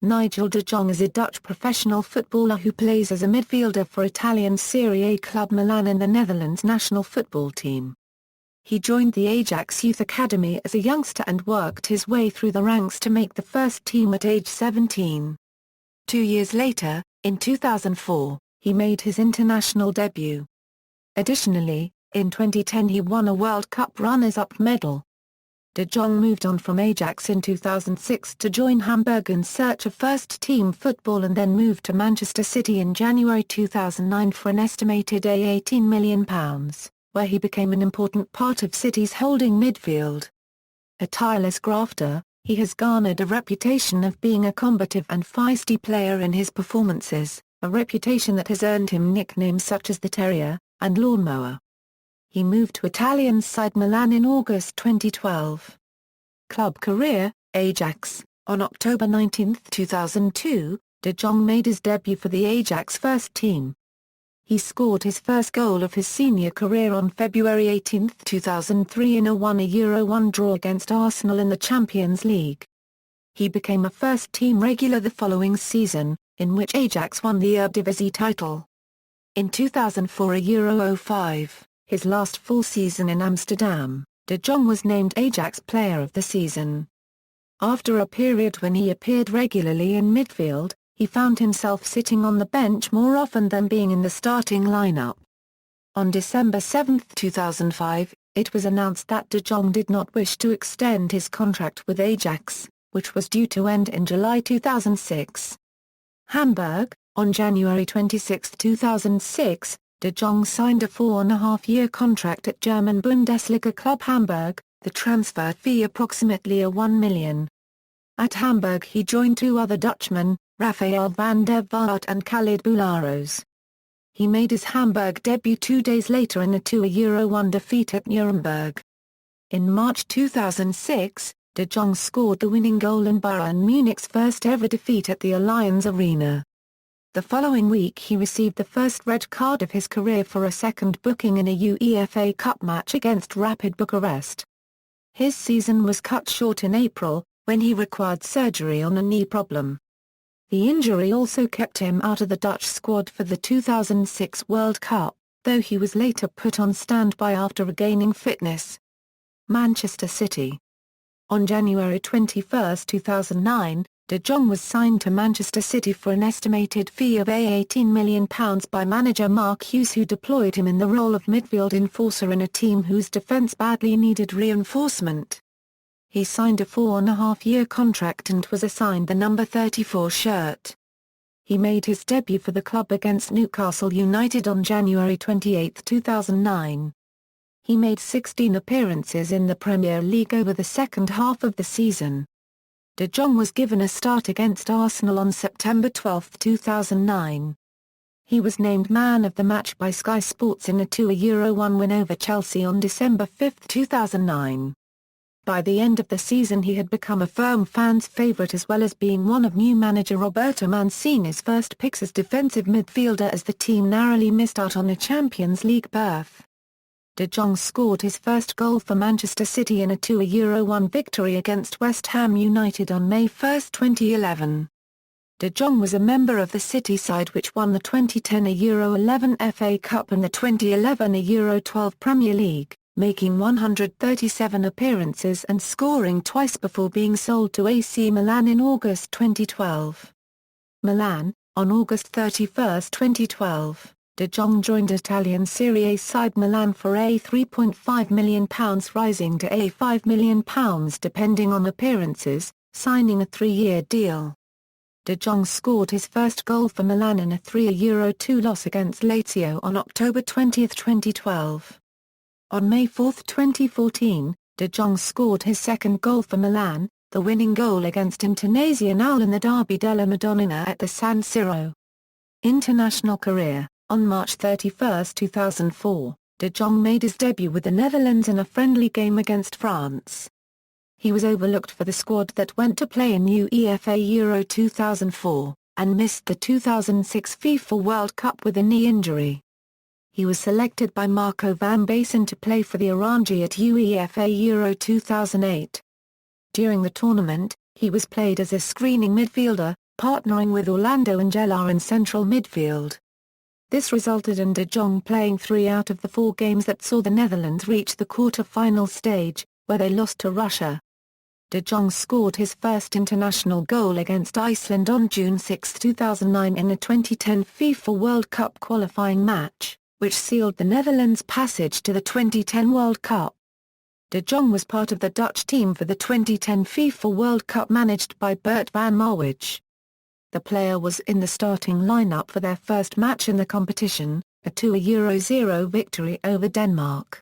Nigel de Jong is a Dutch professional footballer who plays as a midfielder for Italian Serie A club Milan in the Netherlands national football team. He joined the Ajax youth academy as a youngster and worked his way through the ranks to make the first team at age 17. 2 years later, in 2004, he made his international debut. Additionally, in 2010 he won a World Cup runners-up medal. De Jong moved on from Ajax in 2006 to join Hamburg in search of first-team football and then moved to Manchester City in January 2009 for an estimated £18 million, where he became an important part of City's holding midfield. A tireless grafter, he has garnered a reputation of being a combative and feisty player in his performances, a reputation that has earned him nicknames such as the Terrier and Lawnmower. He moved to Italian side Milan in August 2012. Club career, Ajax. On October 19, 2002, De Jong made his debut for the Ajax first team. He scored his first goal of his senior career on February 18, 2003 in a 1-1 draw against Arsenal in the Champions League. He became a first-team regular the following season, in which Ajax won the Eredivisie title. In 2004-05, his last full season in Amsterdam, De Jong was named Ajax Player of the Season. After a period when he appeared regularly in midfield, he found himself sitting on the bench more often than being in the starting lineup. On December 7, 2005, it was announced that De Jong did not wish to extend his contract with Ajax, which was due to end in July 2006. Hamburg. On January 26, 2006, De Jong signed a 4.5-year contract at German Bundesliga club Hamburg, the transfer fee approximately €1 million. At Hamburg he joined two other Dutchmen, Rafael van der Vaart and Khalid Boularouz. He made his Hamburg debut 2 days later in a 2-1 defeat at Nuremberg. In March 2006, De Jong scored the winning goal in Bayern Munich's first ever defeat at the Allianz Arena. The following week he received the first red card of his career for a second booking in a UEFA Cup match against Rapid Bucharest. His season was cut short in April, when he required surgery on a knee problem. The injury also kept him out of the Dutch squad for the 2006 World Cup, though he was later put on standby after regaining fitness. Manchester City. On January 21, 2009, De Jong was signed to Manchester City for an estimated fee of £18 million by manager Mark Hughes, who deployed him in the role of midfield enforcer in a team whose defence badly needed reinforcement. He signed a 4.5-year contract and was assigned the number 34 shirt. He made his debut for the club against Newcastle United on January 28, 2009. He made 16 appearances in the Premier League over the second half of the season. De Jong was given a start against Arsenal on September 12, 2009. He was named Man of the Match by Sky Sports in a 2-1 win over Chelsea on December 5, 2009. By the end of the season he had become a firm fans' favourite, as well as being one of new manager Roberto Mancini's first picks as defensive midfielder, as the team narrowly missed out on a Champions League berth. De Jong scored his first goal for Manchester City in a 2-1 victory against West Ham United on May 1, 2011. De Jong was a member of the City side which won the 2010 Euro 11 FA Cup and the 2011 Euro 12 Premier League, making 137 appearances and scoring twice before being sold to AC Milan in August 2012. Milan. On August 31, 2012. De Jong joined Italian Serie A side Milan for a £3.5 million, rising to a £5 million depending on appearances, signing a 3-year deal. De Jong scored his first goal for Milan in a 3-2 loss against Lazio on October 20, 2012. On May 4, 2014, De Jong scored his second goal for Milan, the winning goal against Internazionale in the Derby della Madonnina at the San Siro. International career. On March 31, 2004, De Jong made his debut with the Netherlands in a friendly game against France. He was overlooked for the squad that went to play in UEFA Euro 2004, and missed the 2006 FIFA World Cup with a knee injury. He was selected by Marco van Basten to play for the Orange at UEFA Euro 2008. During the tournament, he was played as a screening midfielder, partnering with Orlando ʻnɑjdʒəl in central midfield. This resulted in de Jong playing 3 out of the 4 games that saw the Netherlands reach the quarter-final stage, where they lost to Russia. De Jong scored his first international goal against Iceland on June 6, 2009 in a 2010 FIFA World Cup qualifying match, which sealed the Netherlands' passage to the 2010 World Cup. De Jong was part of the Dutch team for the 2010 FIFA World Cup managed by Bert van Marwijk. The player was in the starting lineup for their first match in the competition, a 2-0 victory over Denmark.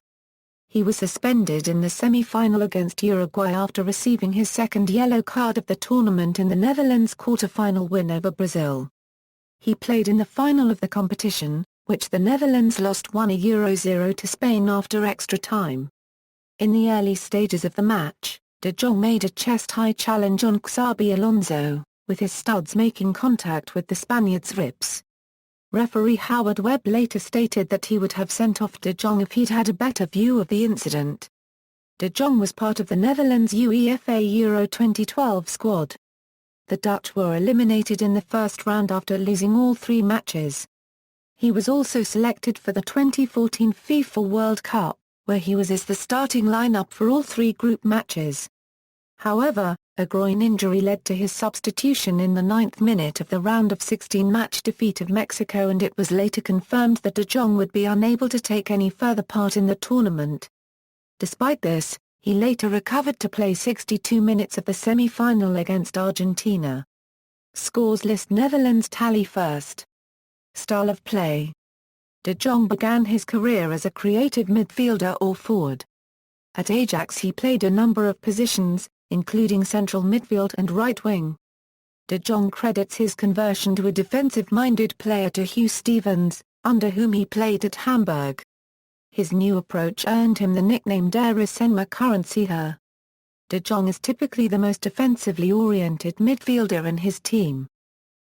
He was suspended in the semi-final against Uruguay after receiving his second yellow card of the tournament in the Netherlands' quarter-final win over Brazil. He played in the final of the competition, which the Netherlands lost 1-0 to Spain after extra time. In the early stages of the match, de Jong made a chest-high challenge on Xabi Alonso, with his studs making contact with the Spaniard's ribs. Referee Howard Webb later stated that he would have sent off de Jong if he'd had a better view of the incident. De Jong was part of the Netherlands UEFA Euro 2012 squad. The Dutch were eliminated in the first round after losing all 3 matches. He was also selected for the 2014 FIFA World Cup, where he was in the starting lineup for all 3 group matches. However, a groin injury led to his substitution in the 9th minute of the round of 16 match defeat of Mexico, and it was later confirmed that de Jong would be unable to take any further part in the tournament. Despite this, he later recovered to play 62 minutes of the semi-final against Argentina. Scores list Netherlands tally first. Style of play. De Jong began his career as a creative midfielder or forward. At Ajax he played a number of positions, including central midfield and right wing. De Jong credits his conversion to a defensive-minded player to Hugh Stevens, under whom he played at Hamburg. His new approach earned him the nickname Der Currency. De Jong is typically the most defensively oriented midfielder in his team.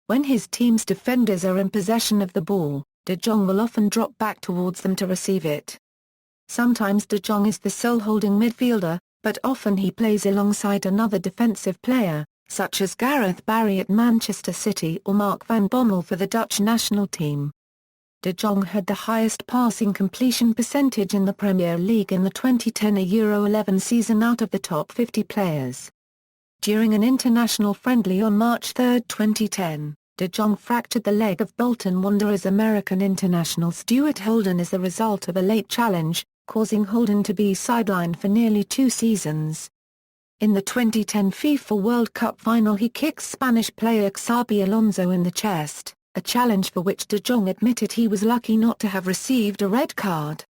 When his team's defenders are in possession of the ball, de Jong will often drop back towards them to receive it. Sometimes de Jong is the sole holding midfielder, but often he plays alongside another defensive player, such as Gareth Barry at Manchester City or Mark van Bommel for the Dutch national team. De Jong had the highest passing completion percentage in the Premier League in the 2010 Euro 11 season out of the top 50 players. During an international friendly on March 3, 2010, de Jong fractured the leg of Bolton Wanderers American international Stuart Holden as a result of a late challenge, causing Holden to be sidelined for nearly 2 seasons. In the 2010 FIFA World Cup final he kicked Spanish player Xabi Alonso in the chest, a challenge for which de Jong admitted he was lucky not to have received a red card.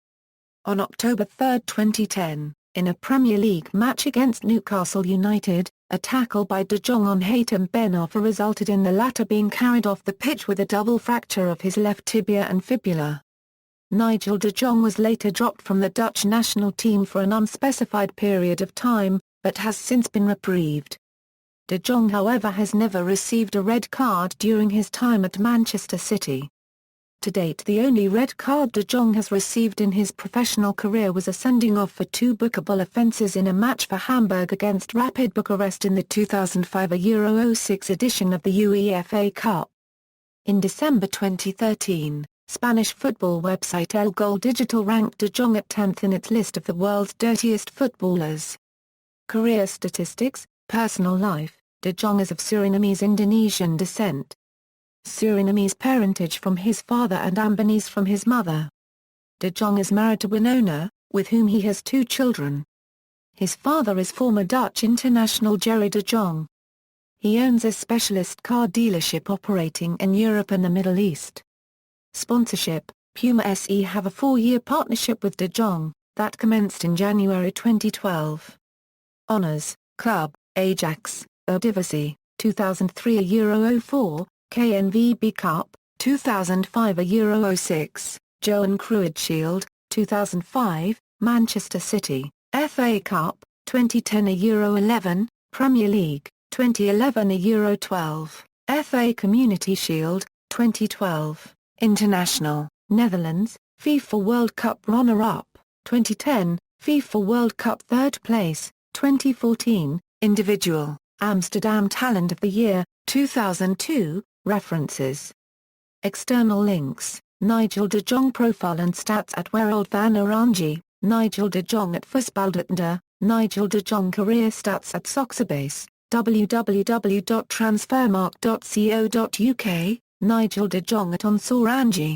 On October 3, 2010, in a Premier League match against Newcastle United, a tackle by de Jong on Hatem Ben Arfa resulted in the latter being carried off the pitch with a double fracture of his left tibia and fibula. Nigel de Jong was later dropped from the Dutch national team for an unspecified period of time, but has since been reprieved. De Jong however has never received a red card during his time at Manchester City. To date the only red card de Jong has received in his professional career was a sending off for 2 bookable offences in a match for Hamburg against Rapid Bucharest in the 2005 Euro 06 edition of the UEFA Cup. In December 2013, Spanish football website El Gol Digital ranked de Jong at 10th in its list of the world's dirtiest footballers. Career statistics, personal life. De Jong is of Surinamese-Indonesian descent. Surinamese parentage from his father and Ambonese from his mother. De Jong is married to Winona, with whom he has 2 children. His father is former Dutch international Gerry de Jong. He owns a specialist car dealership operating in Europe and the Middle East. Sponsorship: Puma SE have a 4-year partnership with de Jong, that commenced in January 2012. Honours: Club, Ajax, Eredivisie, 2003 Euro 04, KNVB Cup, 2005 Euro 06, Johan Cruijff Shield, 2005, Manchester City, FA Cup, 2010 Euro 11, Premier League, 2011 Euro 12, FA Community Shield, 2012, International, Netherlands, FIFA World Cup runner-up, 2010, FIFA World Cup 3rd place, 2014, Individual, Amsterdam Talent of the Year, 2002, references. External links, Nigel de Jong profile and stats at Wereld van Oranje, Nigel de Jong at Voetbaldeinde, Nigel de Jong career stats at Soxerbase, www.transfermarkt.co.uk, Nigel de Jong at Ons Oranje.